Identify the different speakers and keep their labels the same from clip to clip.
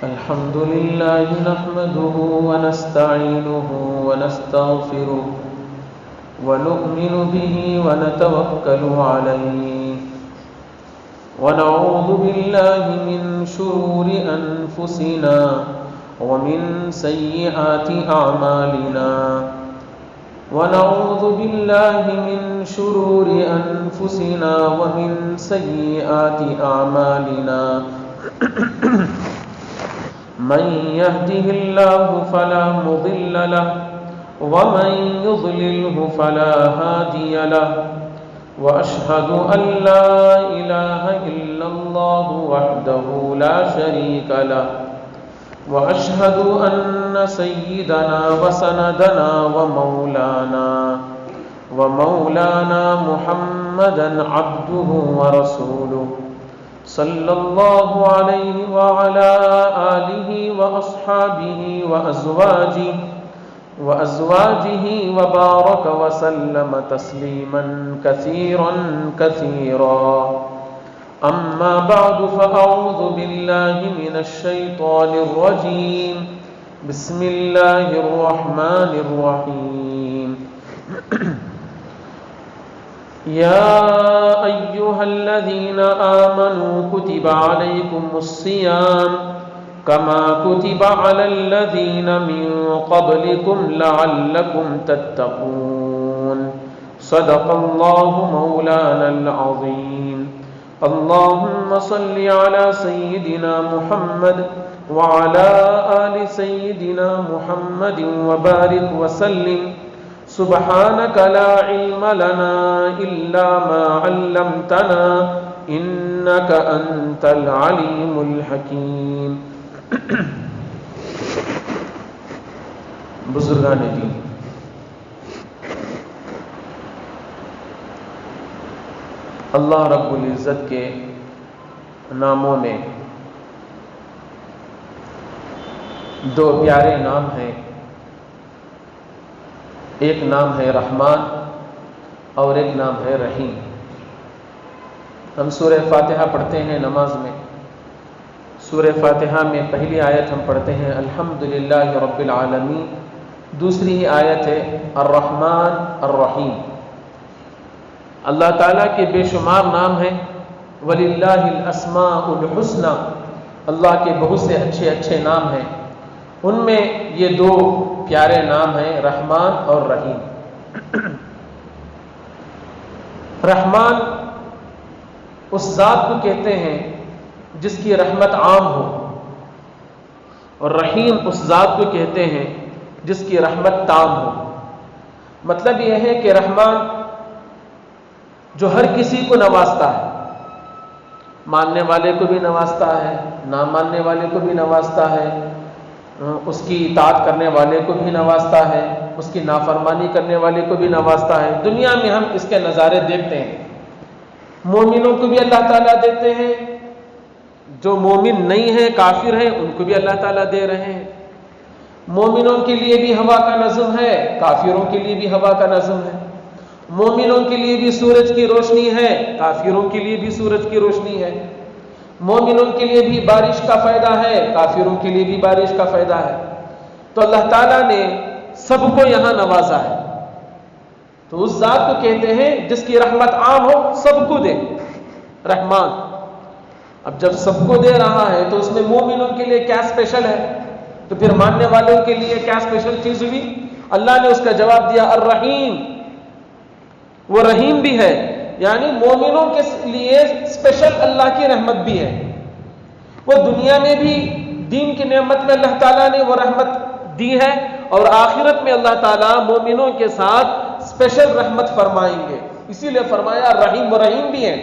Speaker 1: الحمد لله نحمده ونستعينه ونستغفره ونؤمن به ونتوكل عليه ونعوذ بالله من شرور أنفسنا ومن سيئات أعمالنا ونعوذ بالله من شرور أنفسنا ومن سيئات أعمالنا من يهده الله فلا مضل له ومن يضلله فلا هادي له وأشهد أن لا إله إلا الله وحده لا شريك له وأشهد أن سيدنا وسندنا ومولانا محمدا عبده ورسوله صلى الله عليه وعلى آله وأصحابه وأزواجه وبارك وسلم تسليما كثيرا أما بعد فأعوذ بالله من الشيطان الرجيم بسم الله الرحمن الرحيم يا أيها الذين آمنوا كتب عليكم الصيام كما كتب على الذين من قبلكم لعلكم تتقون صدق الله مولانا العظيم اللهم صل على سيدنا محمد وعلى آل سيدنا محمد وبارك وسلم سبحانك لا علم لنا إلا ما علمتنا إنك أنت العليم الحكيم بزرگان دین، اللہ رب العزت کے ناموں میں دو پیارے نام ہیں، ایک نام ہے رحمان اور ایک نام ہے رحیم۔ ہم سورہ فاتحہ پڑھتے ہیں نماز میں، سورہ فاتحہ میں پہلی آیت ہم پڑھتے ہیں الحمدللہ رب العالمین، دوسری ہی آیت ہے الرحمن الرحیم۔ اللہ تعالیٰ کے بے شمار نام ہیں، وَلِلَّهِ الْأَسْمَاءُ الْحُسْنَى، اللہ کے بہت سے اچھے اچھے نام ہیں، ان میں یہ دو پیارے نام ہیں رحمان اور رحیم۔ رحمان اس ذات کو کہتے ہیں جس کی رحمت عام ہو، اور رحیم اس ذات کو کہتے ہیں جس کی رحمت تام ہو۔ مطلب یہ ہے کہ رحمان جو ہر کسی کو نوازتا ہے، ماننے والے کو بھی نوازتا ہے، نہ ماننے والے کو بھی نوازتا ہے، اس کی اطاعت کرنے والے کو بھی نوازتا ہے، اس کی نافرمانی کرنے والے کو بھی نوازتا ہے۔ دنیا میں ہم اس کے نظارے دیکھتے ہیں، مومنوں کو بھی اللہ تعالیٰ دیتے ہیں، جو مومن نہیں ہیں کافر ہیں ان کو بھی اللہ تعالیٰ دے رہے ہیں۔ مومنوں کے لیے بھی ہوا کا نظم ہے، کافروں کے لیے بھی ہوا کا نظم ہے۔ مومنوں کے لیے بھی سورج کی روشنی ہے، کافروں کے لیے بھی سورج کی روشنی ہے۔ مومنوں کے لیے بھی بارش کا فائدہ ہے، کافروں کے لیے بھی بارش کا فائدہ ہے۔ تو اللہ تعالیٰ نے سب کو یہاں نوازا ہے، تو اس ذات کو کہتے ہیں جس کی رحمت عام ہو، سب کو دے، رحمان۔ اب جب سب کو دے رہا ہے تو اس میں مومنوں کے لیے کیا اسپیشل ہے، تو پھر ماننے والوں کے لیے کیا اسپیشل چیز ہوئی؟ اللہ نے اس کا جواب دیا الرحیم، وہ رحیم بھی ہے، یعنی مومنوں کے لیے اسپیشل اللہ کی رحمت بھی ہے۔ وہ دنیا میں بھی دین کی نعمت میں اللہ تعالیٰ نے وہ رحمت دی ہے، اور آخرت میں اللہ تعالیٰ مومنوں کے ساتھ اسپیشل رحمت فرمائیں گے، اسی لیے فرمایا رحیم، وہ رحیم بھی ہے،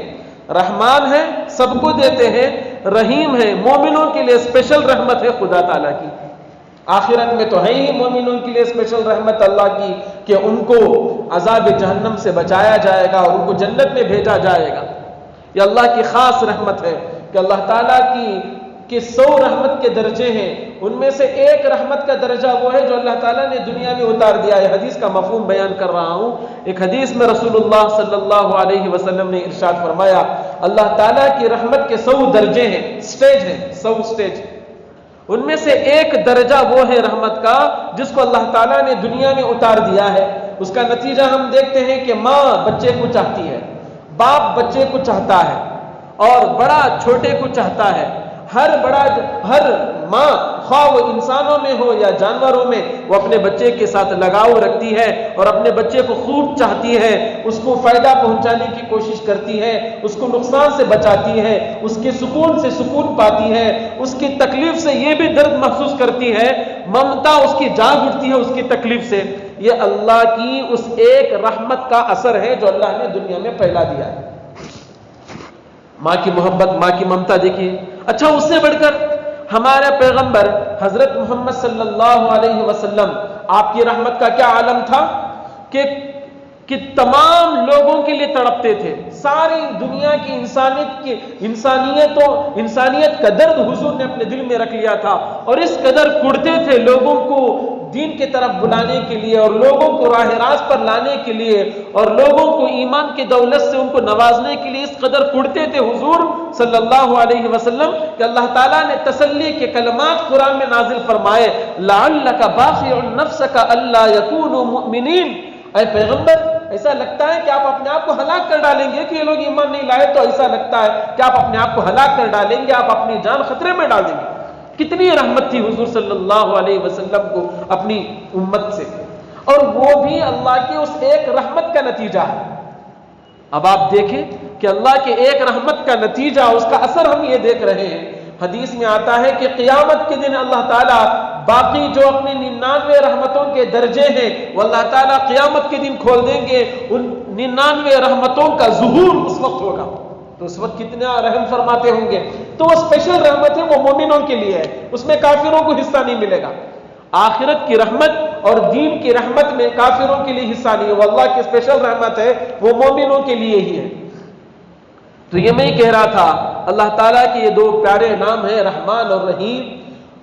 Speaker 1: رحمان ہے سب کو دیتے ہیں، رحیم ہے مومنوں کے لیے اسپیشل رحمت ہے خدا تعالیٰ کی۔ آخرت میں تو ہے ہی مومنوں کے لیے اسپیشل رحمت اللہ کی کہ ان کو عذاب جہنم سے بچایا جائے گا اور ان کو جنت میں بھیجا جائے گا۔ یہ اللہ کی خاص رحمت ہے کہ اللہ تعالیٰ کی 100 رحمت کے درجے ہیں، ان میں سے ایک رحمت کا درجہ وہ ہے جو اللہ تعالیٰ نے دنیا میں اتار دیا ہے۔ حدیث کا مفہوم بیان کر رہا ہوں۔ ایک حدیث میں رسول اللہ صلی اللہ علیہ وسلم نے ارشاد فرمایا، اللہ تعالیٰ کی رحمت کے 100 درجے ہیں، سٹیج ہیں، 100 سٹیج۔ ان میں سے ایک درجہ وہ ہے رحمت کا جس کو اللہ تعالیٰ نے دنیا میں اتار دیا ہے. اس کا نتیجہ ہم دیکھتے ہیں کہ ماں بچے کو چاہتی ہے، باپ بچے کو چاہتا ہے، اور بڑا چھوٹے کو چاہتا ہے. ہر ماں خواہ وہ انسانوں میں ہو یا جانوروں میں، وہ اپنے بچے کے ساتھ لگاؤ رکھتی ہے اور اپنے بچے کو خوب چاہتی ہے، اس کو فائدہ پہنچانے کی کوشش کرتی ہے، اس کو نقصان سے بچاتی ہے، اس کے سکون سے سکون پاتی ہے، اس کی تکلیف سے یہ بھی درد محسوس کرتی ہے، ممتا اس کی جاگ اٹھتی ہے اس کی تکلیف سے. یہ اللہ کی اس ایک رحمت کا اثر ہے جو اللہ نے دنیا میں پھیلا دیا ہے. ماں کی محبت، ماں کی ممتا دیکھیے. اچھا، اس سے بڑھ کر ہمارے پیغمبر حضرت محمد صلی اللہ علیہ وسلم، آپ کی رحمت کا کیا عالم تھا کہ تمام لوگوں کے لیے تڑپتے تھے. ساری دنیا کی انسانیت کا درد حضور نے اپنے دل میں رکھ لیا تھا، اور اس قدر کڑتے تھے لوگوں کو دین کی طرف بلانے کے لیے اور لوگوں کو راہ راست پر لانے کے لیے اور لوگوں کو ایمان کی دولت سے ان کو نوازنے کے لیے اس قدر کڑتے تھے حضور صلی اللہ علیہ وسلم کہ اللہ تعالیٰ نے تسلی کے کلمات قرآن میں نازل فرمائے، لعلک باخع نفسک الا یکونوا مؤمنین. اے پیغمبر، ایسا لگتا ہے کہ آپ اپنے آپ کو ہلاک کر ڈالیں گے کہ یہ لوگ ایمان نہیں لائے، تو ایسا لگتا ہے کہ آپ اپنے آپ کو ہلاک کر ڈالیں گے، آپ اپنی جان خطرے میں ڈال دیں گے. کتنی رحمت تھی حضور صلی اللہ علیہ وسلم کو اپنی امت سے، اور وہ بھی اللہ کی اس ایک رحمت کا نتیجہ ہے. اب آپ دیکھیں کہ اللہ کے ایک رحمت کا نتیجہ، اس کا اثر ہم یہ دیکھ رہے ہیں. حدیث میں آتا ہے کہ قیامت کے دن اللہ تعالیٰ باقی جو اپنی 99 رحمتوں کے درجے ہیں وہ اللہ تعالیٰ قیامت کے دن کھول دیں گے. ان 99 رحمتوں کا ظہور اس وقت ہوگا، تو اس وقت کتنا رحم فرماتے ہوں گے. تو وہ اسپیشل رحمت ہے، وہ مومنوں کے لیے ہے، اس میں کافروں کو حصہ نہیں ملے گا. آخرت کی رحمت اور دین کی رحمت میں کافروں کے لیے حصہ نہیں ہے، وہ اللہ کی اسپیشل رحمت ہے، وہ مومنوں کے لیے ہی ہے. تو یہ میں کہہ رہا تھا، اللہ تعالیٰ کے یہ دو پیارے نام ہیں رحمان اور رحیم،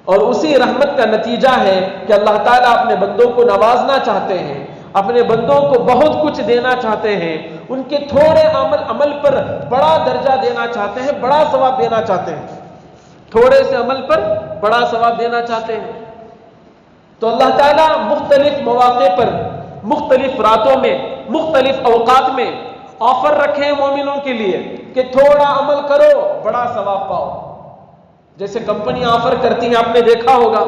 Speaker 1: اور اسی رحمت کا نتیجہ ہے کہ اللہ تعالیٰ اپنے بندوں کو نوازنا چاہتے ہیں، اپنے بندوں کو بہت کچھ دینا چاہتے ہیں، ان کے تھوڑے عمل پر بڑا درجہ دینا چاہتے ہیں، بڑا ثواب دینا چاہتے ہیں، تھوڑے سے عمل پر بڑا ثواب دینا چاہتے ہیں. تو اللہ تعالیٰ مختلف مواقع پر، مختلف راتوں میں، مختلف اوقات میں آفر رکھے ہیں مومنوں کے لیے کہ تھوڑا عمل کرو بڑا ثواب پاؤ. جیسے کمپنیاں آفر کرتی ہیں، آپ نے دیکھا ہوگا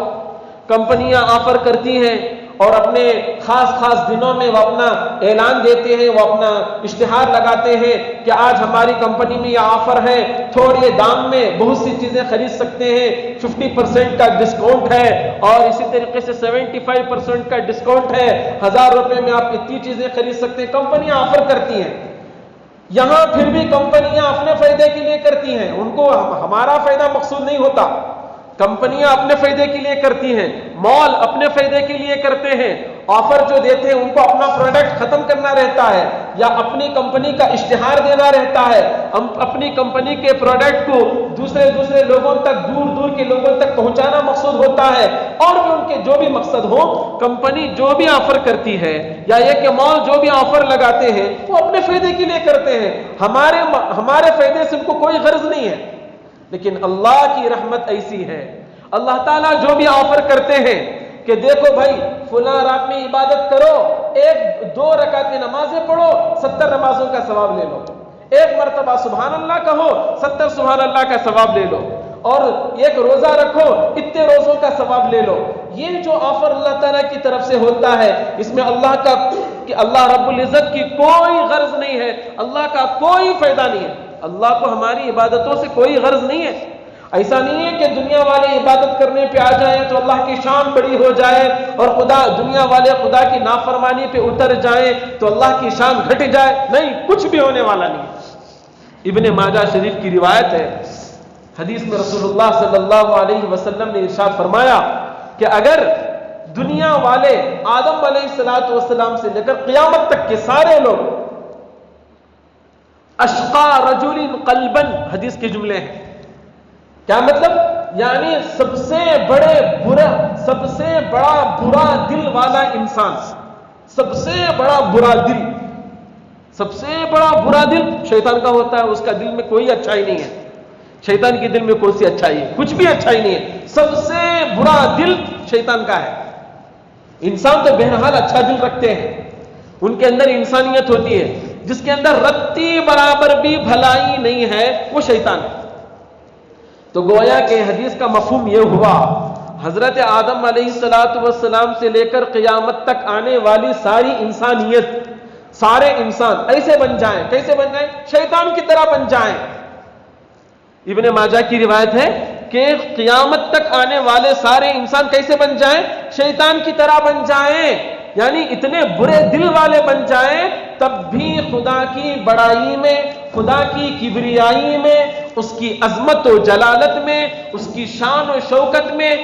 Speaker 1: کمپنیاں آفر کرتی ہیں اور اپنے خاص دنوں میں وہ اپنا اعلان دیتے ہیں، وہ اپنا اشتہار لگاتے ہیں کہ آج ہماری کمپنی میں یہ آفر ہے، تھوڑے دام میں بہت سی چیزیں خرید سکتے ہیں، 50% کا ڈسکاؤنٹ ہے، اور اسی طریقے سے 75% کا ڈسکاؤنٹ ہے، 1000 روپے میں آپ اتنی چیزیں خرید سکتے ہیں. کمپنیاں آفر کرتی ہیں. یہاں پھر بھی کمپنیاں اپنے فائدے کے لیے کرتی ہیں، ان کو ہمارا فائدہ مقصود نہیں ہوتا. کمپنیاں اپنے فائدے کے لیے کرتی ہیں، مال اپنے فائدے کے لیے کرتے ہیں. آفر جو دیتے ہیں ان کو اپنا پروڈکٹ ختم کرنا رہتا ہے یا اپنی کمپنی کا اشتہار دینا رہتا ہے، اپنی کمپنی کے پروڈکٹ کو دوسرے لوگوں تک، دور کے لوگوں تک پہنچانا مقصود ہوتا ہے. اور بھی ان کے جو بھی مقصد ہو، کمپنی جو بھی آفر کرتی ہے یا یہ کہ مال جو بھی آفر لگاتے ہیں وہ اپنے فائدے کے لیے کرتے ہیں، ہمارے فائدے سے ان کو کوئی غرض نہیں ہے. لیکن اللہ کی رحمت ایسی ہے، اللہ تعالیٰ جو بھی آفر کرتے ہیں کہ دیکھو بھائی فلاں رات میں عبادت کرو، 1-2 رکعت نمازیں پڑھو، 70 نمازوں کا ثواب لے لو، 1 مرتبہ سبحان اللہ کہو، 70 سبحان اللہ کا ثواب لے لو، اور 1 روزہ رکھو، اتنے روزوں کا ثواب لے لو. یہ جو آفر اللہ تعالیٰ کی طرف سے ہوتا ہے، اس میں اللہ رب العزت کی کوئی غرض نہیں ہے، اللہ کا کوئی فائدہ نہیں ہے. اللہ کو ہماری عبادتوں سے کوئی غرض نہیں ہے. ایسا نہیں ہے کہ دنیا والے عبادت کرنے پہ آ جائیں تو اللہ کی شان بڑی ہو جائے، اور دنیا والے خدا کی نافرمانی پہ اتر جائیں تو اللہ کی شان گھٹ جائے. نہیں، کچھ بھی ہونے والا نہیں. ابن ماجہ شریف کی روایت ہے، حدیث میں رسول اللہ صلی اللہ علیہ وسلم نے ارشاد فرمایا کہ اگر دنیا والے آدم علیہ السلام سے لے کر قیامت تک کے سارے لوگ، اشقا رجل قلبا، حدیث کے جملے ہیں، کیا مطلب؟ یعنی سب سے بڑا برا دل والا انسان، سب سے بڑا برا دل شیطان کا ہوتا ہے، اس کا دل میں کوئی اچھائی نہیں ہے. شیطان کے دل میں کون سی اچھائی ہے؟ کچھ بھی اچھائی نہیں ہے. سب سے برا دل شیطان کا ہے. انسان تو بہرحال اچھا دل رکھتے ہیں، ان کے اندر انسانیت ہوتی ہے. جس کے اندر رتی برابر بھی بھلائی نہیں ہے وہ شیطان ہے. تو گویا کہ حدیث کا مفہوم یہ ہوا، حضرت آدم علیہ السلام سے لے کر قیامت تک آنے والی ساری انسانیت، سارے انسان ایسے بن جائیں. کیسے بن جائیں؟ شیطان کی طرح بن جائیں. ابن ماجہ کی روایت ہے کہ قیامت تک آنے والے سارے انسان کیسے بن جائیں؟ شیطان کی طرح بن جائیں. یعنی اتنے برے دل والے بن جائیں تب بھی خدا کی بڑائی میں، خدا کی کبریائی میں، اس کی عظمت و جلالت میں، اس کی شان و شوکت میں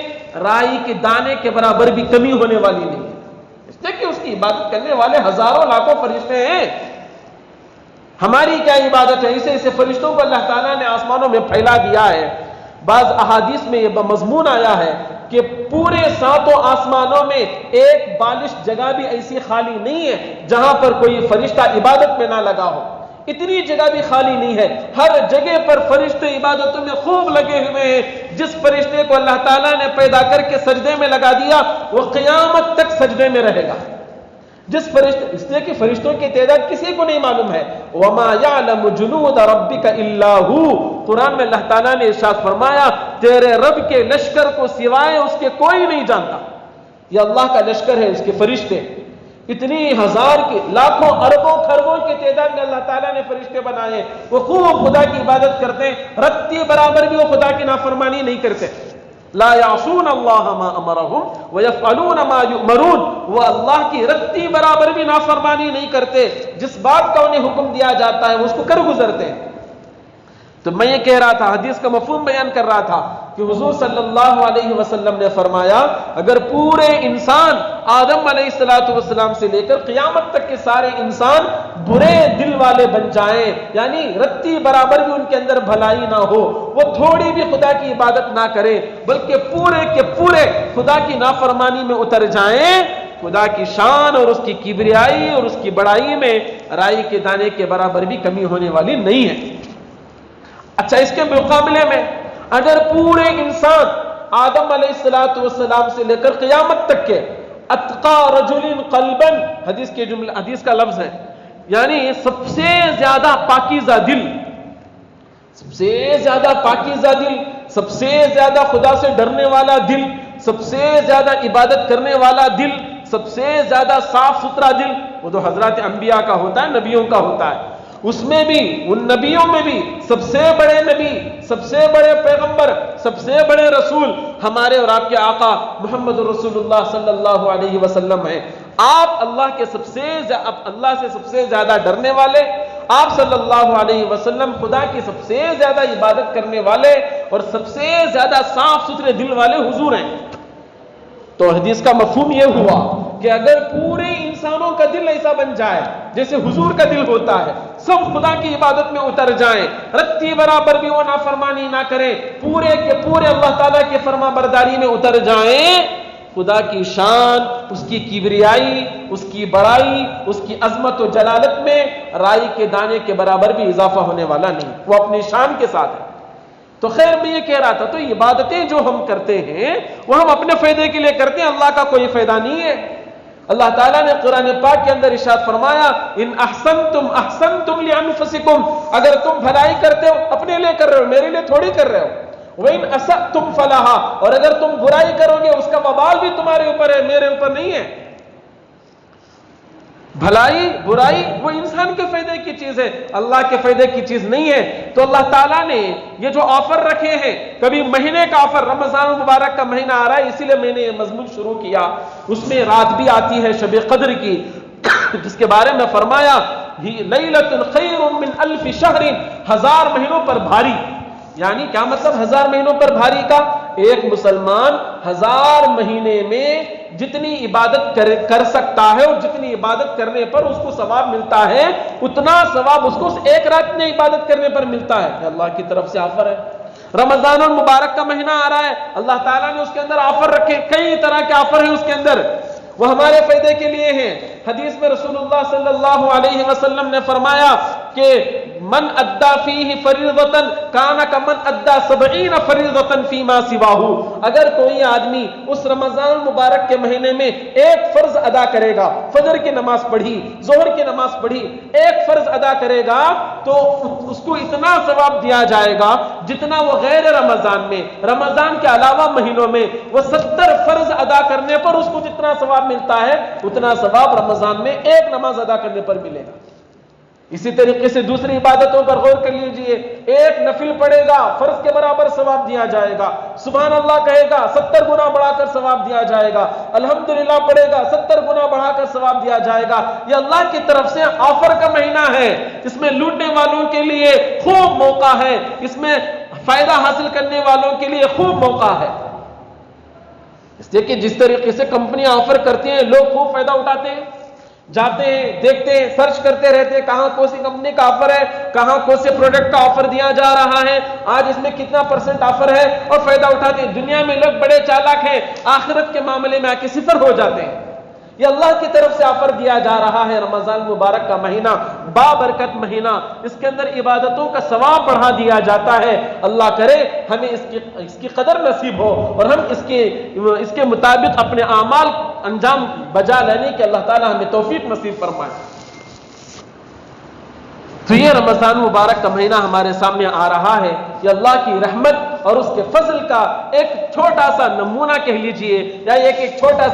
Speaker 1: رائی کے دانے کے برابر بھی کمی ہونے والی نہیں ہے. اس لیے کہ اس کی عبادت کرنے والے ہزاروں لاکھوں فرشتے ہیں. ہماری کیا عبادت ہے؟ ایسے ایسے فرشتوں کو اللہ تعالیٰ نے آسمانوں میں پھیلا دیا ہے. بعض احادیث میں یہ مضمون آیا ہے کہ پورے 7 آسمانوں میں ایک بالش جگہ بھی ایسی خالی نہیں ہے جہاں پر کوئی فرشتہ عبادت میں نہ لگا ہو. اتنی جگہ بھی خالی نہیں ہے، ہر جگہ پر فرشتے عبادتوں میں خوب لگے ہوئے ہیں. جس فرشتے کو اللہ تعالیٰ نے پیدا کر کے سجدے میں لگا دیا وہ قیامت تک سجدے میں رہے گا. جس فرشتے، اس لیے کہ فرشتوں کی تعداد کسی کو نہیں معلوم ہے. وَمَا يَعْلَمُ جُنُودَ رَبِّكَ إِلَّا هُوَ. قرآن میں اللہ تعالیٰ نے ارشاد فرمایا تیرے رب کے لشکر کو سوائے اس کے کوئی نہیں جانتا. یہ اللہ کا لشکر ہے، اس کے فرشتے. اتنی ہزار کی، لاکھوں، اربوں، خربوں کی تعداد میں اللہ تعالیٰ نے فرشتے بنائے. وہ خوب خدا کی عبادت کرتے ہیں، رتی برابر بھی وہ خدا کی نافرمانی نہیں کرتے. لا یعصون اللہ ما امرہم ویفعلون ما یؤمرون. وہ اللہ کی رتی برابر بھی نافرمانی نہیں کرتے، جس بات کا انہیں حکم دیا جاتا ہے وہ اس کو کر گزرتے ہیں. تو میں یہ کہہ رہا تھا، حدیث کا مفہوم بیان کر رہا تھا کہ حضور صلی اللہ علیہ وسلم نے فرمایا اگر پورے انسان آدم علیہ السلام سے لے کر قیامت تک کے سارے انسان برے دل والے بن جائیں، یعنی رتی برابر بھی ان کے اندر بھلائی نہ ہو، وہ تھوڑی بھی خدا کی عبادت نہ کریں بلکہ پورے کے پورے خدا کی نافرمانی میں اتر جائیں، خدا کی شان اور اس کی کبریائی اور اس کی بڑائی میں رائی کے دانے کے برابر بھی کمی ہونے والی نہیں ہے. اچھا، اس کے مقابلے میں اگر پورے انسان آدم علیہ السلام سے لے کر قیامت تک کے اتقى رجل قلبا، حدیث کے جملہ، حدیث کا لفظ ہے، یعنی سب سے زیادہ پاکیزہ دل، سب سے زیادہ پاکیزہ دل، سب سے زیادہ خدا سے ڈرنے والا دل، سب سے زیادہ عبادت کرنے والا دل، سب سے زیادہ صاف ستھرا دل، وہ تو حضرات انبیاء کا ہوتا ہے، نبیوں کا ہوتا ہے. اس میں بھی، ان نبیوں میں بھی سب سے بڑے نبی، سب سے بڑے پیغمبر، سب سے بڑے رسول ہمارے اور آپ کے آقا محمد رسول اللہ صلی اللہ علیہ وسلم ہیں. آپ اللہ کے اللہ سے سب سے زیادہ ڈرنے والے، آپ صلی اللہ علیہ وسلم خدا کی سب سے زیادہ عبادت کرنے والے اور سب سے زیادہ صاف ستھرے دل والے حضور ہیں. تو حدیث کا مفہوم یہ ہوا کہ اگر پورے انسانوں کا دل ایسا بن جائے جیسے حضور کا دل ہوتا ہے، سب خدا کی عبادت میں اتر جائیں، رتی برابر بھی وہ نافرمانی نہ کریں، پورے کے پورے اللہ تعالیٰ کی فرما برداری میں اتر جائیں، خدا کی شان، اس کی کبریائی، اس کی بڑائی، اس کی عظمت و جلالت میں رائی کے دانے کے برابر بھی اضافہ ہونے والا نہیں، وہ اپنی شان کے ساتھ ہے. تو خیر میں یہ کہہ رہا تھا، تو عبادتیں جو ہم کرتے ہیں وہ ہم اپنے فائدے کے لیے کرتے ہیں، اللہ کا کوئی فائدہ نہیں ہے. اللہ تعالیٰ نے قرآن پاک کے اندر ارشاد فرمایا ان احسنتم احسنتم لانفسکم، اگر تم بھلائی کرتے ہو اپنے لیے کر رہے ہو، میرے لیے تھوڑی کر رہے ہو. وَإِنْ أَسَأْتُمْ فَلَهَا، اور اگر تم برائی کرو گے اس کا وبال بھی تمہارے اوپر ہے، میرے اوپر نہیں ہے. بھلائی برائی وہ انسان کے فائدے کی چیز ہے، اللہ کے فائدے کی چیز نہیں ہے. تو اللہ تعالیٰ نے یہ جو آفر رکھے ہیں، کبھی مہینے کا آفر، رمضان المبارک کا مہینہ آ رہا ہے اسی لیے میں نے یہ مضمون شروع کیا، اس میں رات بھی آتی ہے شب قدر کی، جس کے بارے میں فرمایا لیلۃ خیر من الف شہر، 1000 مہینوں پر بھاری. یعنی کیا مطلب 1000 مہینوں پر بھاری کا؟ ایک مسلمان 1000 مہینے میں جتنی عبادت کر سکتا ہے اور جتنی عبادت کرنے پر اس کو ثواب ملتا ہے اتنا ثواب اس کو ایک رات میں عبادت کرنے پر ملتا ہے. اللہ کی طرف سے آفر ہے. رمضان المبارک کا مہینہ آ رہا ہے، اللہ تعالیٰ نے اس کے اندر آفر رکھے، کئی طرح کے آفر ہیں اس کے اندر، وہ ہمارے فائدے کے لیے ہیں. حدیث میں رسول اللہ صلی اللہ علیہ وسلم نے فرمایا کہ من ادا فیہ فریضۃ کان کمن ادا 70 فریضۃ فیما سواہ، اگر کوئی آدمی اس رمضان مبارک کے مہینے میں ایک فرض ادا کرے گا، فجر کی نماز پڑھی، ظہر کی نماز پڑھی، ایک فرض ادا کرے گا تو اس کو اتنا ثواب دیا جائے گا جتنا وہ غیر رمضان میں، رمضان کے علاوہ مہینوں میں وہ 70 فرض ادا کرنے پر اس کو جتنا ثواب ملتا ہے اتنا ثواب رمضان میں ایک نماز ادا کرنے پر ملے گا۔ اسی طریقے سے دوسری عبادتوں پر غور کر لیجئے، ایک نفل پڑھے گا فرض کے برابر ثواب دیا جائے گا، سبحان اللہ کہے گا 70 گنا بڑھا کر ثواب دیا جائے گا، الحمدللہ پڑھے گا 70 گنا بڑھا کر ثواب دیا جائے گا۔ یہ اللہ کی طرف سے آفر کا مہینہ ہے، اس میں لوٹنے والوں کے لیے خوب موقع ہے، اس میں فائدہ حاصل کرنے والوں کے لیے خوب موقع ہے۔ اس لیے کہ جس طریقے سے کمپنیاں آفر کرتی ہیں لوگ خوب فائدہ اٹھاتے ہیں، جاتے ہیں دیکھتے ہیں سرچ کرتے رہتے ہیں کہاں کون سی کمپنی کا آفر ہے، کہاں کون سے پروڈکٹ کا آفر دیا جا رہا ہے، آج اس میں کتنا % آفر ہے، اور فائدہ اٹھاتے ہیں۔ دنیا میں لوگ بڑے چالاک ہیں، آخرت کے معاملے میں آ کے صفر ہو جاتے ہیں۔ یہ اللہ کی طرف سے آفر دیا جا رہا ہے، رمضان مبارک کا مہینہ بابرکت مہینہ، اس کے اندر عبادتوں کا ثواب بڑھا دیا جاتا ہے۔ اللہ کرے ہمیں اس کی قدر نصیب ہو اور ہم اس کے مطابق اپنے اعمال انجام بجا لینے کے اللہ تعالی ہمیں توفیق نصیب فرمائے۔ تو یہ رمضان مبارک کا مہینہ ہمارے سامنے آ رہا ہے، یہ اللہ کی رحمت اور اس کے فضل کا ایک چھوٹا سا نمونہ کہہ لیجئے، یا ایک چھوٹا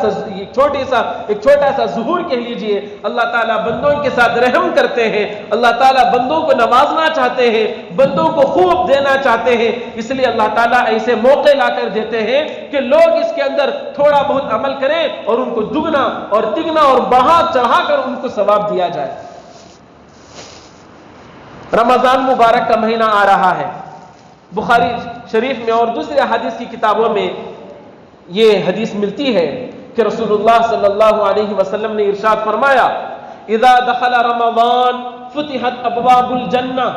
Speaker 1: سا ظہور کہہ لیجئے۔ اللہ تعالیٰ بندوں کے ساتھ رحم کرتے ہیں، اللہ تعالیٰ بندوں کو نوازنا چاہتے ہیں، بندوں کو خوب دینا چاہتے ہیں، اس لیے اللہ تعالیٰ ایسے موقع لا کر دیتے ہیں کہ لوگ اس کے اندر تھوڑا بہت عمل کریں اور ان کو دگنا اور تگنا اور بڑھا چڑھا کر ان کو ثواب دیا جائے۔ رمضان مبارک کا مہینہ آ رہا ہے، بخاری شریف میں اور دوسرے حدیث کی کتابوں میں یہ حدیث ملتی ہے کہ رسول اللہ صلی اللہ علیہ وسلم نے ارشاد فرمایا، اذا دخل رمضان فتحت ابواب الجنہ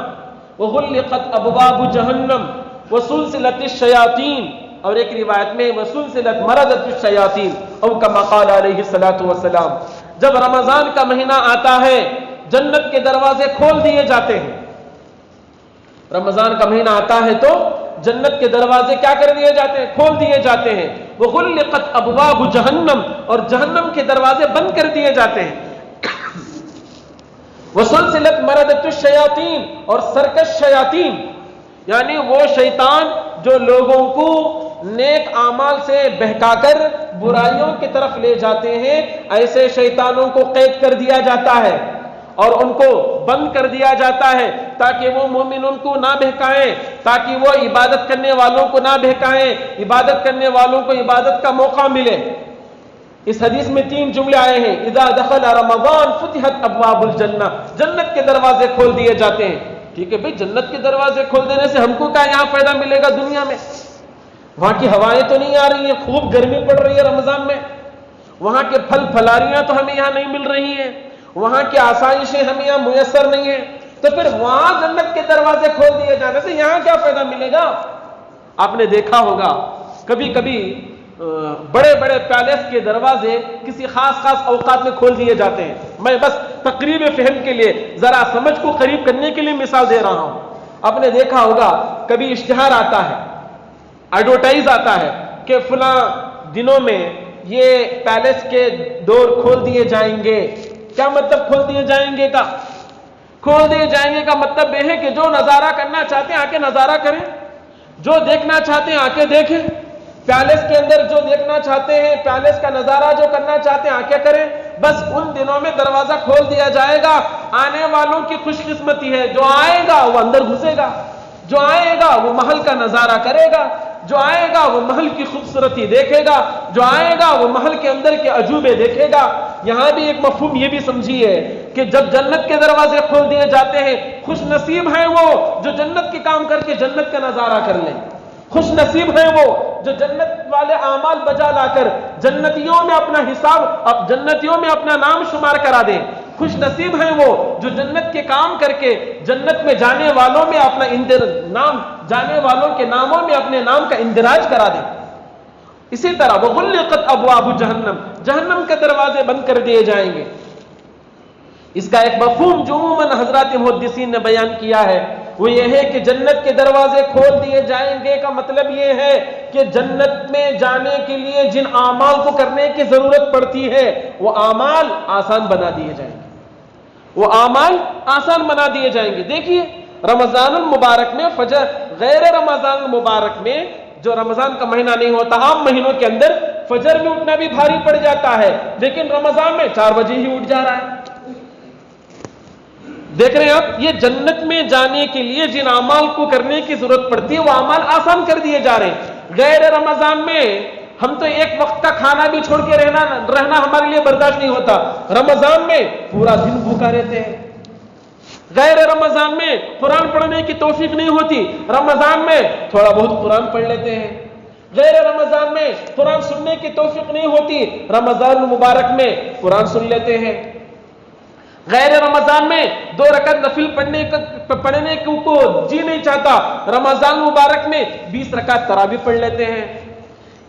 Speaker 1: وغلقت ابواب جہنم وسلسلت الشیاطین، اور ایک روایت میں وسلسلت مردۃ الشیاطین، او کما قال علیہ الصلوۃ والسلام۔ جب رمضان کا مہینہ آتا ہے جنت کے دروازے کھول دیے جاتے ہیں، رمضان کا مہینہ آتا ہے تو جنت کے دروازے کیا کر دیے جاتے ہیں؟ کھول دیے جاتے ہیں۔ وغلقت ابواب جہنم، اور جہنم کے دروازے بند کر دیے جاتے ہیں۔ وسلسلت مردۃ الشیاطین، اور سرکش شیاطین، یعنی وہ شیطان جو لوگوں کو نیک اعمال سے بہکا کر برائیوں کی طرف لے جاتے ہیں، ایسے شیطانوں کو قید کر دیا جاتا ہے اور ان کو بند کر دیا جاتا ہے تاکہ وہ مومنوں کو نہ بہکائیں، تاکہ وہ عبادت کرنے والوں کو نہ بہکائیں، عبادت کرنے والوں کو عبادت کا موقع ملے۔ اس حدیث میں 3 جملے آئے ہیں، اذا دخل رمضان فتحت ابواب الجنہ، جنت کے دروازے کھول دیے جاتے ہیں۔ ٹھیک ہے بھئی، جنت کے دروازے کھول دینے سے ہم کو کیا یہاں فائدہ ملے گا دنیا میں؟ وہاں کی ہوائیں تو نہیں آ رہی ہیں، خوب گرمی پڑ رہی ہے رمضان میں، وہاں کے پھل پھلاریاں تو ہمیں یہاں نہیں مل رہی ہیں، وہاں کی آسائشیں ہمیں یہاں میسر نہیں ہیں، تو پھر وہاں جنت کے دروازے کھول دیے جانے سے یہاں کیا فائدہ ملے گا؟ آپ نے دیکھا ہوگا کبھی کبھی بڑے بڑے پیلیس کے دروازے کسی خاص اوقات میں کھول دیے جاتے ہیں۔ میں بس تقریب فہم کے لیے، ذرا سمجھ کو قریب کرنے کے لیے مثال دے رہا ہوں۔ آپ نے دیکھا ہوگا کبھی اشتہار آتا ہے، ایڈورٹائز آتا ہے کہ فلاں دنوں میں یہ پیلیس کے ڈور کھول دیے جائیں گے۔ کیا مطلب کھول دیے جائیں گے کا؟ کھول دیے جائیں گے کا مطلب یہ ہے کہ جو نظارہ کرنا چاہتے ہیں آ کے نظارہ کریں، جو دیکھنا چاہتے ہیں آ کے دیکھیں، پیلیس کے اندر جو دیکھنا چاہتے ہیں، پیلیس کا نظارہ جو کرنا چاہتے ہیں آ کے کریں۔ بس ان دنوں میں دروازہ کھول دیا جائے گا، آنے والوں کی خوش قسمتی ہے، جو آئے گا وہ اندر گھسے گا، جو آئے گا وہ محل کا نظارہ کرے گا، جو آئے گا وہ محل کی خوبصورتی دیکھے گا، جو آئے گا وہ محل کے اندر کے عجوبے دیکھے گا۔ یہاں بھی ایک مفہوم یہ بھی سمجھیے کہ جب جنت کے دروازے کھول دیے جاتے ہیں، خوش نصیب ہیں وہ جو جنت کے کام کر کے جنت کا نظارہ کر لیں، خوش نصیب ہیں وہ جو جنت والے اعمال بجا لا کر جنتیوں میں اپنا حساب، جنتیوں میں اپنا نام شمار کرا دیں، خوش نصیب ہیں وہ جو جنت کے کام کر کے جنت میں جانے والوں میں اپنا نام، جانے والوں کے ناموں میں اپنے نام کا اندراج کرا دیں۔ اسی طرح وغلقت ابواب جہنم، جہنم کے دروازے بند کر دیے جائیں گے۔ اس کا ایک مفہوم جو عموماً حضرات محدثین نے بیان کیا ہے وہ یہ ہے کہ جنت کے دروازے کھول دیے جائیں گے کا مطلب یہ ہے کہ جنت میں جانے کے لیے جن اعمال کو کرنے کی ضرورت پڑتی ہے وہ اعمال آسان بنا دیے جائیں گے، وہ اعمال آسان بنا دیے جائیں گے۔ دیکھیے رمضان المبارک میں فجر، غیر رمضان المبارک میں جو رمضان کا مہینہ نہیں ہوتا، عام مہینوں کے اندر فجر میں اٹھنا بھی بھاری پڑ جاتا ہے، لیکن رمضان میں 4 بجے ہی اٹھ جا رہا ہے۔ دیکھ رہے ہیں آپ، یہ جنت میں جانے کے لیے جن اعمال کو کرنے کی ضرورت پڑتی ہے وہ اعمال آسان کر دیے جا رہے ہیں۔ غیر رمضان میں ہم تو ایک وقت کا کھانا بھی چھوڑ کے رہنا ہمارے لیے برداشت نہیں ہوتا، رمضان میں پورا دن بھوکا رہتے ہیں۔ غیر رمضان میں قرآن پڑھنے کی توفیق نہیں ہوتی، رمضان میں تھوڑا بہت قرآن پڑھ لیتے ہیں۔ غیر رمضان میں قرآن سننے کی توفیق نہیں ہوتی، رمضان المبارک میں قرآن سن لیتے ہیں۔ غیر رمضان میں 2 رکعت نفل پڑھنے کو جی نہیں چاہتا، رمضان مبارک میں 20 رکعت تراویح پڑھ لیتے ہیں۔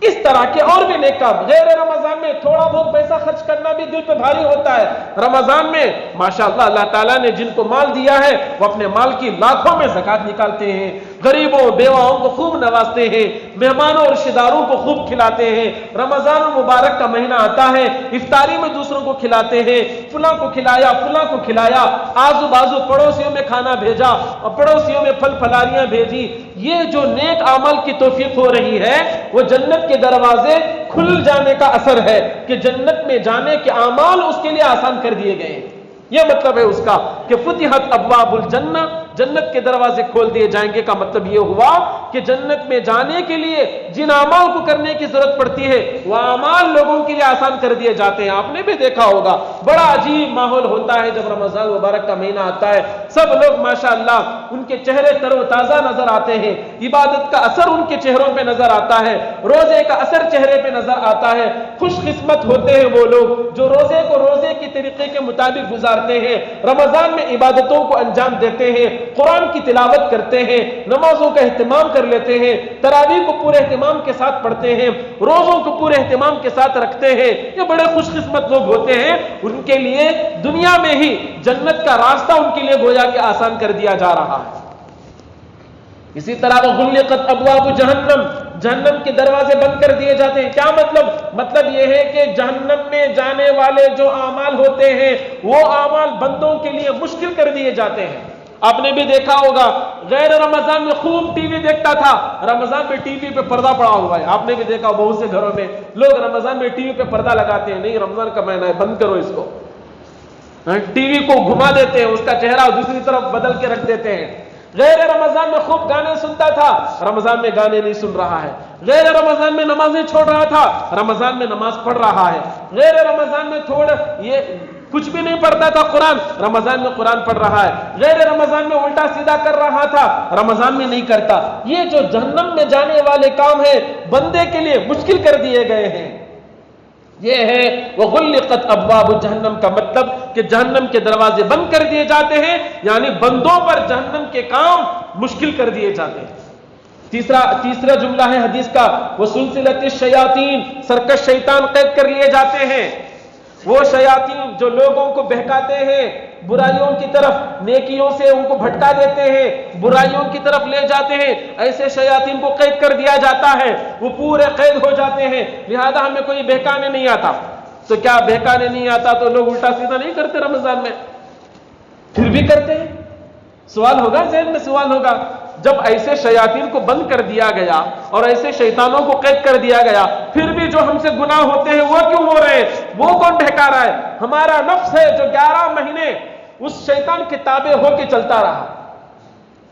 Speaker 1: اس طرح کے اور بھی نیک کام، غیر رمضان میں تھوڑا بہت پیسہ خرچ کرنا بھی دل پہ بھاری ہوتا ہے، رمضان میں ماشاءاللہ اللہ تعالیٰ نے جن کو مال دیا ہے وہ اپنے مال کی لاکھوں میں زکات نکالتے ہیں، غریبوں بیواؤں کو خوب نوازتے ہیں، مہمانوں اور رشتہ داروں کو خوب کھلاتے ہیں۔ رمضان المبارک کا مہینہ آتا ہے، افطاری میں دوسروں کو کھلاتے ہیں، فلاں کو کھلایا فلاں کو کھلایا، آزو بازو پڑوسیوں میں کھانا بھیجا اور پڑوسیوں میں پھل پھلاریاں بھیجی۔ یہ جو نیک اعمال کی توفیق ہو رہی ہے وہ جنت کے دروازے کھل جانے کا اثر ہے کہ جنت میں جانے کے اعمال اس کے لیے آسان کر دیے گئے ہیں۔ یہ مطلب ہے اس کا کہ فتحت ابواب الجنہ، جنت کے دروازے کھول دیے جائیں گے کا مطلب یہ ہوا کہ جنت میں جانے کے لیے جن اعمال کو کرنے کی ضرورت پڑتی ہے وہ اعمال لوگوں کے لیے آسان کر دیے جاتے ہیں۔ آپ نے بھی دیکھا ہوگا بڑا عجیب ماحول ہوتا ہے جب رمضان مبارک کا مہینہ آتا ہے، سب لوگ ماشاءاللہ ان کے چہرے تر و تازہ نظر آتے ہیں، عبادت کا اثر ان کے چہروں پہ نظر آتا ہے، روزے کا اثر چہرے پہ نظر آتا ہے۔ خوش قسمت ہوتے ہیں وہ لوگ جو روزے کو روزے کی طریقے کے مطابق گزارتے ہیں، رمضان میں عبادتوں کو انجام دیتے ہیں، قرآن کی تلاوت کرتے ہیں، نمازوں کا اہتمام کر لیتے ہیں، تراویح کو پورے اہتمام کے ساتھ پڑھتے ہیں، روزوں کو پورے اہتمام کے ساتھ رکھتے ہیں۔ یہ بڑے خوش قسمت لوگ ہوتے ہیں، ان کے لیے دنیا میں ہی جنت کا راستہ ان کے لیے گویا کہ آسان کر دیا جا رہا ہے۔ اسی طرح غلقت ابواب جہنم، جہنم کے دروازے بند کر دیے جاتے ہیں۔ کیا مطلب؟ مطلب یہ ہے کہ جہنم میں جانے والے جو اعمال ہوتے ہیں وہ اعمال بندوں کے لیے مشکل کر دیے جاتے ہیں۔ آپ نے بھی دیکھا ہوگا غیر رمضان میں خوب ٹی وی دیکھتا تھا، رمضان میں ٹی وی پہ پردہ پڑا ہوا ہے۔ آپ نے بھی دیکھا بہت سے گھروں میں لوگ رمضان میں ٹی وی پہ پردہ لگاتے ہیں، نہیں رمضان کا مہینہ ہے بند کرو اس کو، ٹی وی کو گھما دیتے ہیں، اس کا چہرہ دوسری طرف بدل کے رکھ دیتے ہیں۔ غیر رمضان میں خوب گانے سنتا تھا، رمضان میں گانے نہیں سن رہا ہے۔ غیر رمضان میں نمازیں چھوڑ رہا تھا، رمضان میں نماز پڑھ رہا ہے۔ غیر رمضان میں یہ کچھ بھی نہیں پڑھتا تھا قرآن، رمضان میں قرآن پڑھ رہا ہے۔ غیر رمضان میں الٹا سیدھا کر رہا تھا، رمضان میں نہیں کرتا۔ یہ جو جہنم میں جانے والے کام ہیں بندے کے لیے مشکل کر دیے گئے ہیں۔ یہ ہے وغلقت ابواب جہنم کا مطلب کہ جہنم کے دروازے بند کر دیے جاتے ہیں، یعنی بندوں پر جہنم کے کام مشکل کر دیے جاتے ہیں۔ تیسرا جملہ ہے حدیث کا، وہ سلسلۃ الشیاطین، سرکش شیطان قید کر لیے جاتے ہیں۔ وہ شیاطین جو لوگوں کو بہکاتے ہیں برائیوں کی طرف، نیکیوں سے ان کو بھٹکا دیتے ہیں، برائیوں کی طرف لے جاتے ہیں، ایسے شیاطین کو قید کر دیا جاتا ہے، وہ پورے قید ہو جاتے ہیں۔ لہذا ہمیں کوئی بہکانے نہیں آتا۔ تو کیا بہکانے نہیں آتا تو لوگ الٹا سیدھا نہیں کرتے رمضان میں؟ پھر بھی کرتے ہیں۔ سوال ہوگا، ذہن میں سوال ہوگا، جب ایسے شیاطین کو بند کر دیا گیا اور ایسے شیطانوں کو قید کر دیا گیا، پھر بھی جو ہم سے گناہ ہوتے ہیں وہ کیوں ہو رہے ہیں؟ وہ کون بہکا رہا ہے؟ ہمارا نفس ہے جو 11 مہینے اس شیطان کے تابع ہو کے چلتا رہا۔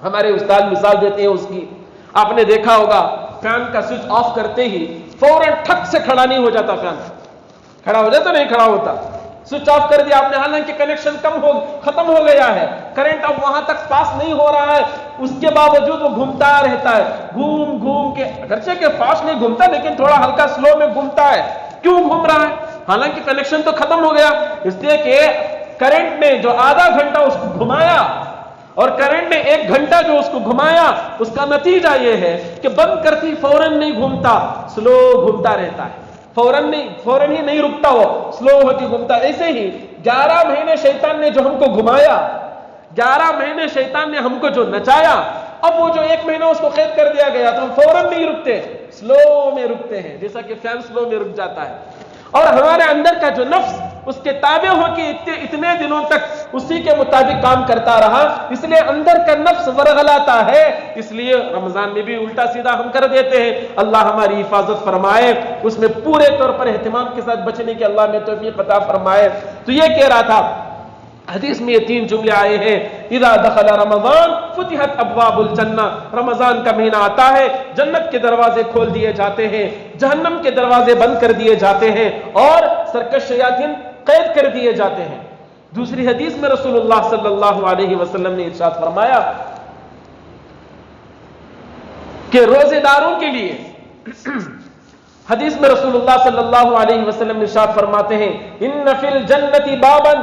Speaker 1: ہمارے استاد مثال دیتے ہیں اس کی، آپ نے دیکھا ہوگا فین کا سوئچ آف کرتے ہی فوراً ٹھک سے کھڑا نہیں ہو جاتا، فین کھڑا ہو جاتا نہیں کھڑا ہوتا، سوئچ آف کر دیا آپ نے، حالانکہ کنیکشن ختم ہو گیا ہے، کرنٹ اب وہاں تک پاس نہیں ہو رہا ہے، اس کے باوجود وہ گھومتا رہتا ہے، گھوم گھوم کے، اگرچہ کہ فاسٹ نہیں گھومتا لیکن تھوڑا ہلکا سلو میں گھومتا ہے۔ کیوں گھوم رہا ہے؟ حالانکہ کنیکشن تو ختم ہو گیا، اس لیے کہ کرنٹ نے جو آدھا گھنٹہ اس کو گھمایا اور کرنٹ نے 1 گھنٹہ جو اس کو گھمایا، اس کا نتیجہ یہ ہے کہ بند کرتی فوراً نہیں گھومتا، سلو گھومتا رہتا ہے۔ فوراً ہی نہیں رکتا، وہ سلو ہوتی گھومتا. ایسے ہی 11 مہینے شیطان نے جو ہم کو گھمایا، 11 مہینے شیطان نے ہم کو جو نچایا، اب وہ جو 1 مہینہ اس کو قید کر دیا گیا تو ہم فوراً نہیں رکتے، سلو میں رکتے ہیں، جیسا کہ فین سلو میں رک جاتا ہے. اور ہمارے اندر کا جو نفس اس کے تابع ہو کے اتنے دنوں تک اسی کے مطابق کام کرتا رہا، اس لیے اندر کا نفس ورغلاتا ہے، اس لیے رمضان میں بھی الٹا سیدھا ہم کر دیتے ہیں. اللہ ہماری حفاظت فرمائے، اس میں پورے طور پر اہتمام کے ساتھ بچنے کی اللہ میں توفیق عطا فرمائے. تو یہ کہہ رہا تھا، حدیث میں یہ 3 جملے آئے ہیں، اذا دخل رمضان فتحت ابواب الجنہ. رمضان کا مہینہ آتا ہے، جنت کے دروازے کھول دیے جاتے ہیں، جہنم کے دروازے بند کر دیے جاتے ہیں، اور سرکش شیاطین قید کر دیے جاتے ہیں. دوسری حدیث میں رسول اللہ صلی اللہ علیہ وسلم نے ارشاد فرمایا کہ روزے داروں کے لیے، حدیث میں رسول اللہ صلی اللہ علیہ وسلم ارشاد فرماتے ہیں، ان فی الجنت بابا،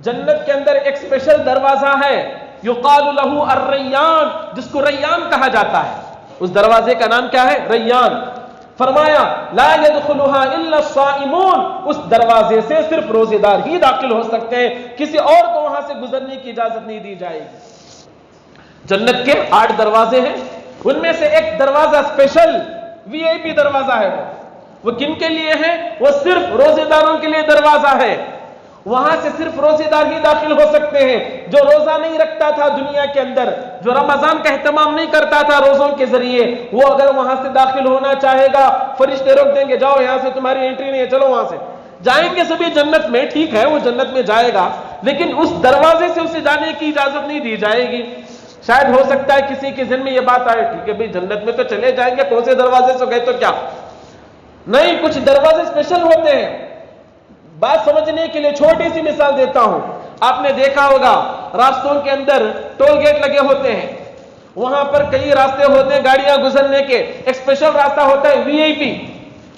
Speaker 1: جنت کے اندر ایک اسپیشل دروازہ ہے، یقال له الریان، جس کو ریان کہا جاتا ہے. اس دروازے کا نام کیا ہے؟ ریان. فرمایا لا يدخلها الا الصائمون، اس دروازے سے صرف روزے دار ہی داخل ہو سکتے ہیں، کسی اور کو وہاں سے گزرنے کی اجازت نہیں دی جائے گی. جنت کے 8 دروازے ہیں، ان میں سے ایک دروازہ اسپیشل VIP دروازہ ہے. وہ کن کے لیے ہے؟ وہ صرف روزے داروں کے لیے دروازہ ہے. وہاں سے صرف روزے دار ہی داخل ہو سکتے ہیں. جو روزہ نہیں رکھتا تھا دنیا کے اندر، جو رمضان کا اہتمام نہیں کرتا تھا روزوں کے ذریعے، وہ اگر وہاں سے داخل ہونا چاہے گا، فرشتے روک دیں گے، جاؤ یہاں سے تمہاری انٹری نہیں ہے، چلو وہاں سے. جائیں گے سبھی جنت میں، ٹھیک ہے وہ جنت میں جائے گا، لیکن اس دروازے سے اسے جانے کی اجازت نہیں دی جائے گی. شاید ہو سکتا ہے کسی کے ذہن میں یہ بات آئے، ٹھیک ہے بھائی جنت میں تو چلے جائیں گے، کون سے دروازے سے گئے تو کیا. نہیں، کچھ دروازے اسپیشل ہوتے ہیں. بات سمجھنے کے لیے چھوٹی سی مثال دیتا ہوں. آپ نے دیکھا ہوگا راستوں کے اندر ٹول گیٹ لگے ہوتے ہیں، وہاں پر کئی راستے ہوتے ہیں گاڑیاں گزرنے کے. ایک اسپیشل راستہ ہوتا ہے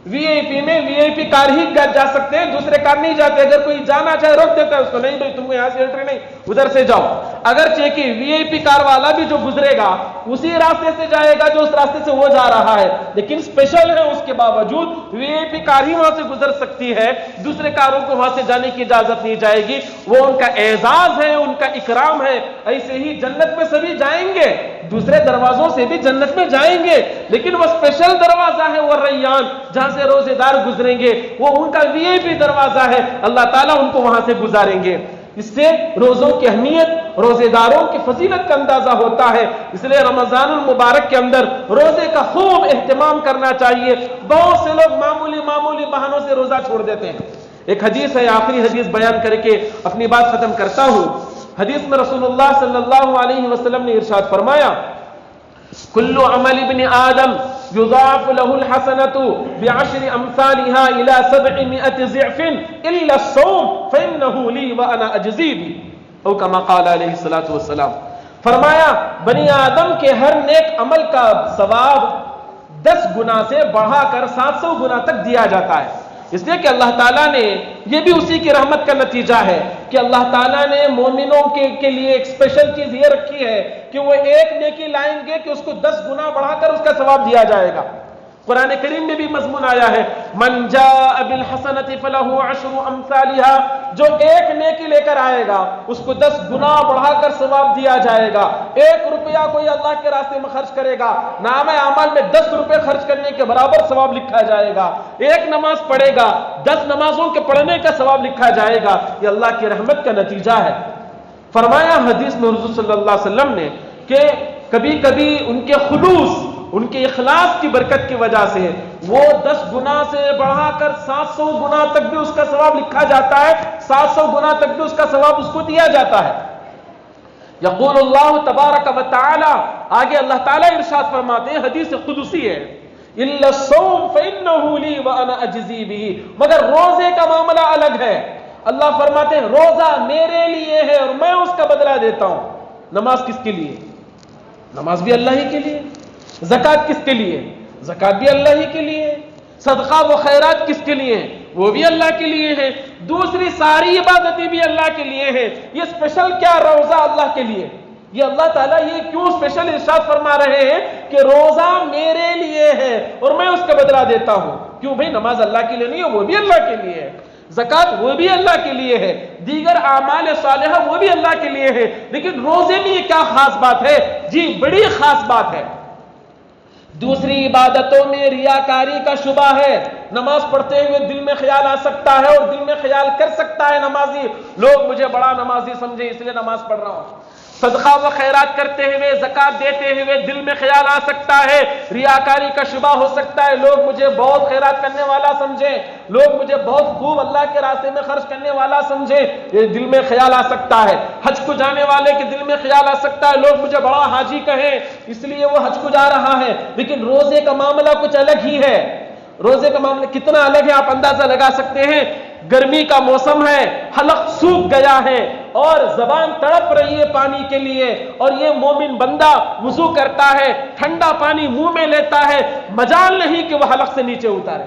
Speaker 1: VIP میں VIP کار ہی جا سکتے ہیں، دوسرے کار نہیں جاتے. اگر کوئی جانا چاہے روک دیتا ہے اس کو، نہیں بھائی تم کو یہاں سے انٹری نہیں، ادھر سے جاؤ. اگرچہ کہ VIP کار والا بھی جو گزرے گا اسی راستے سے جائے گا جو اس راستے سے وہ جا رہا ہے، لیکن اسپیشل ہے اس کے باوجود VIP کار ہی وہاں سے گزر سکتی ہے، دوسرے کاروں کو وہاں سے جانے کی اجازت نہیں جائے گی. وہ ان کا اعزاز ہے، ان کا اکرام ہے. ایسے ہی جنت میں سبھی جائیں گے، دوسرے دروازوں سے بھی جنت میں جائیں گے، لیکن وہ اسپیشل دروازہ ہے، وہ ریان، جہاں سے روزے دار گزریں گے، وہ ان کا VIP دروازہ ہے. اللہ تعالیٰ ان کو وہاں سے گزاریں گے. اس سے روزوں کی اہمیت، روزے داروں کی فضیلت کا اندازہ ہوتا ہے. اس لیے رمضان المبارک کے اندر روزے کا خوب اہتمام کرنا چاہیے. بہت سے لوگ معمولی بہانوں سے روزہ چھوڑ دیتے ہیں. ایک حدیث ہے، آخری حدیث بیان کر کے اپنی بات ختم کرتا ہوں. حدیث میں رسول اللہ صلی اللہ علیہ وسلم نے ارشاد فرمایا، کل عمل ابن آدم یضاعف له الحسنة بعشر امثالها الى 700 ضعف الا الصوم فانه لي وانا اجزي به، او كما قال علیہ الصلوۃ والسلام. فرمایا بنی آدم کے ہر نیک عمل کا ثواب 10 گنا سے بڑھا کر 700 گنا تک دیا جاتا ہے. اس لیے کہ اللہ تعالیٰ نے، یہ بھی اسی کی رحمت کا نتیجہ ہے کہ اللہ تعالیٰ نے مومنوں کے لیے ایک اسپیشل چیز یہ رکھی ہے کہ وہ ایک نیکی لائیں گے کہ اس کو 10 گنا بڑھا کر اس کا ثواب دیا جائے گا. قرآن کریم میں بھی مضمون آیا ہے، من جاء بالحسنۃ فلہ عشر امثالها، جو ایک نیکی لے کر آئے گا اس کو 10 گنا بڑھا کر ثواب دیا جائے گا. 1 روپیہ کوئی اللہ کے راستے میں خرچ کرے گا، نام اعمال میں 10 روپے خرچ کرنے کے برابر ثواب لکھا جائے گا. 1 نماز پڑھے گا، 10 نمازوں کے پڑھنے کا ثواب لکھا جائے گا. یہ اللہ کی رحمت کا نتیجہ ہے. فرمایا حدیث میں حضور صلی اللہ علیہ وسلم نے کہ کبھی کبھی ان کے خلوص، ان کے اخلاص کی برکت کی وجہ سے وہ 10 گنا سے بڑھا کر 700 گنا تک بھی اس کا ثواب لکھا جاتا ہے، 700 گنا تک بھی اس کا ثواب اس کو دیا جاتا ہے. یقول اللہ تبارک و تعالی، آگے اللہ تعالیٰ ارشاد فرماتے ہیں، حدیث قدسی ہے، الا الصوم فانه لي وانا اجزي به، مگر روزے کا معاملہ الگ ہے. اللہ فرماتے ہیں روزہ میرے لیے ہے اور میں اس کا بدلہ دیتا ہوں. نماز کس کے لیے؟ نماز بھی اللہ ہی کے لیے. زکات کس کے لیے؟ زکات بھی اللہ ہی کے لیے. صدقہ و خیرات کس کے لیے؟ وہ بھی اللہ کے لیے ہے. دوسری ساری عبادتیں بھی اللہ کے لیے ہیں. یہ اسپیشل کیا روزہ اللہ کے لیے؟ یہ اللہ تعالیٰ یہ کیوں اسپیشل ارشاد فرما رہے ہیں کہ روزہ میرے لیے ہے اور میں اس کا بدلہ دیتا ہوں؟ کیوں بھئی؟ نماز اللہ کے لیے نہیں ہے، وہ بھی اللہ کے لیے ہے، زکوٰۃ وہ بھی اللہ کے لیے ہے، دیگر اعمال صالحہ وہ بھی اللہ کے لیے ہے، لیکن روزے میں یہ کیا خاص بات ہے؟ جی بڑی خاص بات ہے۔ دوسری عبادتوں میں ریاکاری کا شبہ ہے۔ نماز پڑھتے ہوئے دل میں خیال آ سکتا ہے اور دل میں خیال کر سکتا ہے نمازی، لوگ مجھے بڑا نمازی سمجھے اس لیے نماز پڑھ رہا ہوں۔ صدقہ و خیرات کرتے ہوئے، زکوٰۃ دیتے ہوئے دل میں خیال آ سکتا ہے، ریاکاری کا شبہ ہو سکتا ہے، لوگ مجھے بہت خیرات کرنے والا سمجھیں، لوگ مجھے بہت خوب اللہ کے راستے میں خرچ کرنے والا سمجھیں، یہ دل میں خیال آ سکتا ہے۔ حج کو جانے والے کے دل میں خیال آ سکتا ہے، لوگ مجھے بڑا حاجی کہیں اس لیے وہ حج کو جا رہا ہے، لیکن روزے کا معاملہ کچھ الگ ہی ہے۔ روزے کا معاملہ کتنا الگ ہے آپ اندازہ لگا سکتے ہیں۔ گرمی کا موسم ہے، حلق سوکھ گیا ہے اور زبان تڑپ رہی ہے پانی کے لیے، اور یہ مومن بندہ وضو کرتا ہے، ٹھنڈا پانی منہ میں لیتا ہے، مجال نہیں کہ وہ حلق سے نیچے اتارے۔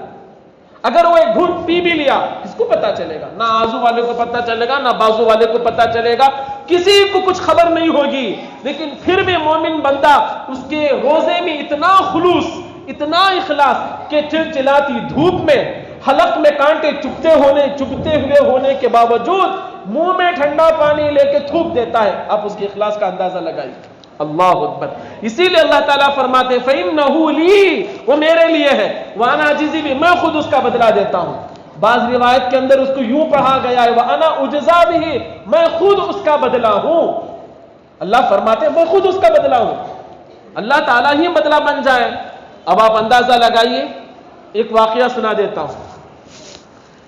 Speaker 1: اگر وہ ایک گھونٹ پی بھی لیا، کس کو پتا چلے گا؟ نہ آزو والے کو پتا چلے گا، نہ بازو والے کو پتا چلے گا، کسی کو کچھ خبر نہیں ہوگی۔ لیکن پھر بھی مومن بندہ اس کے روزے میں اتنا خلوص، اتنا اخلاص کہ چلچلاتی دھوپ میں حلق میں کانٹے چبھتے ہوئے ہونے کے باوجود منہ میں ٹھنڈا پانی لے کے تھوک دیتا ہے۔ آپ اس کے اخلاص کا اندازہ لگائیے۔ اللہ اکبر۔ اسی لیے اللہ تعالیٰ فرماتے ہیں فَإِنَّهُ لِي، وہ میرے لیے ہے، وَأَنَا أَجْزِي بِهِ، میں خود اس کا بدلہ دیتا ہوں۔ بعض روایت کے اندر اس کو یوں پڑھا گیا ہے وَأَنَا أُجْزَىٰ بِهِ، میں خود اس کا بدلہ ہوں۔ اللہ فرماتے ہیں میں خود اس کا بدلہ ہوں۔ اللہ تعالیٰ ہی بدلہ بن جائے۔ اب آپ اندازہ لگائیے، ایک واقعہ سنا دیتا ہوں۔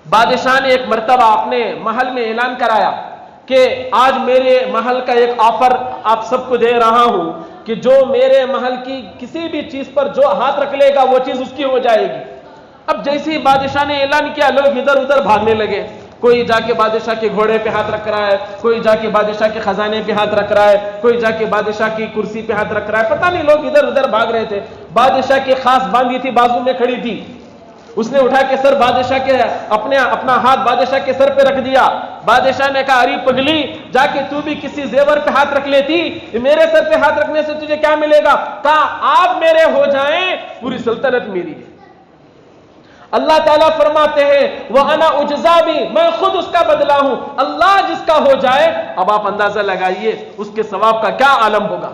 Speaker 1: بادشاہ نے ایک مرتبہ اپنے محل میں اعلان کرایا کہ آج میرے محل کا ایک آفر آپ سب کو دے رہا ہوں کہ جو میرے محل کی کسی بھی چیز پر جو ہاتھ رکھ لے گا وہ چیز اس کی ہو جائے گی۔ اب جیسے ہی بادشاہ نے اعلان کیا، لوگ ادھر ادھر بھاگنے لگے، کوئی جا کے بادشاہ کے گھوڑے پہ ہاتھ رکھ رہا ہے، کوئی جا کے بادشاہ کے خزانے پہ ہاتھ رکھ رہا ہے، کوئی جا کے بادشاہ کی کرسی پہ ہاتھ رکھ رہا ہے، پتہ نہیں لوگ ادھر ادھر بھاگ رہے تھے۔ بادشاہ کی خاص باندھی تھی بازو میں کھڑی تھی، اس نے اٹھا کے سر بادشاہ کے اپنا ہاتھ بادشاہ کے سر پہ رکھ دیا۔ بادشاہ نے کہا اری پگلی، جا کے تو بھی کسی زیور پہ ہاتھ رکھ لیتی، میرے سر پہ ہاتھ رکھنے سے تجھے کیا ملے گا؟ کہا آپ میرے ہو جائیں پوری سلطنت میری ہے۔ اللہ تعالیٰ فرماتے ہیں وَأَنَا أُجْزَىٰ بِهِ، میں خود اس کا بدلہ ہوں۔ اللہ جس کا ہو جائے، اب آپ اندازہ لگائیے اس کے ثواب کا کیا عالم ہوگا۔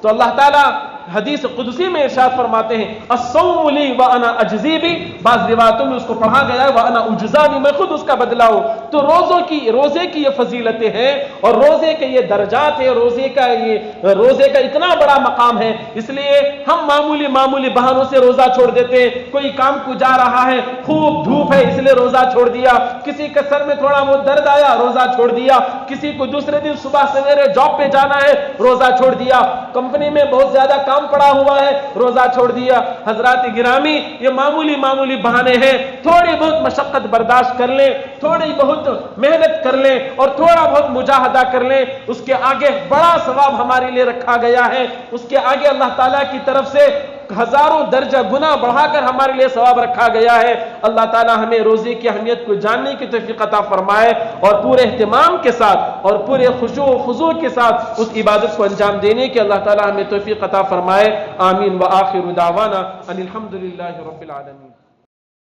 Speaker 1: تو اللہ تعالیٰ حدیث قدسی میں ارشاد فرماتے ہیں الصوم لی وانا اجزی بھی، بعض روایتوں میں اس کو پڑھا گیا ہے وانا اجزا بھی، میں خود اس کا بدلہ ہوں۔ تو روزے کی یہ فضیلتیں ہیں اور روزے کے یہ درجات ہیں، روزے کا اتنا بڑا مقام ہے، اس لیے ہم معمولی بہانوں سے روزہ چھوڑ دیتے ہیں۔ کوئی کام کو جا رہا ہے، خوب دھوپ ہے اس لیے روزہ چھوڑ دیا، کسی کے سر میں تھوڑا وہ درد آیا روزہ چھوڑ دیا، کسی کو دوسرے دن صبح سویرے جاب پہ جانا ہے روزہ چھوڑ دیا، کمپنی میں بہت زیادہ کام پڑا ہوا ہے روزہ چھوڑ دیا۔ حضرات گرامی، یہ معمولی بہانے ہیں، تھوڑی بہت مشقت برداشت کر لیں، تھوڑی بہت محنت کر لیں اور تھوڑا بہت مجاہدہ کر لیں، اس کے آگے بڑا ثواب ہمارے لیے رکھا گیا ہے، اس کے آگے اللہ تعالیٰ کی طرف سے ہزاروں درجہ گنا بڑھا کر ہمارے لیے ثواب رکھا گیا ہے۔ اللہ تعالیٰ ہمیں روزے کی اہمیت کو جاننے کی توفیق عطا فرمائے اور پورے اہتمام کے ساتھ اور پورے خشوع و خضوع کے ساتھ اس عبادت کو انجام دینے کی اللہ تعالیٰ ہمیں توفیق عطا فرمائے۔ آمین وآخر دعوانا ان الحمد للہ رب العالمین۔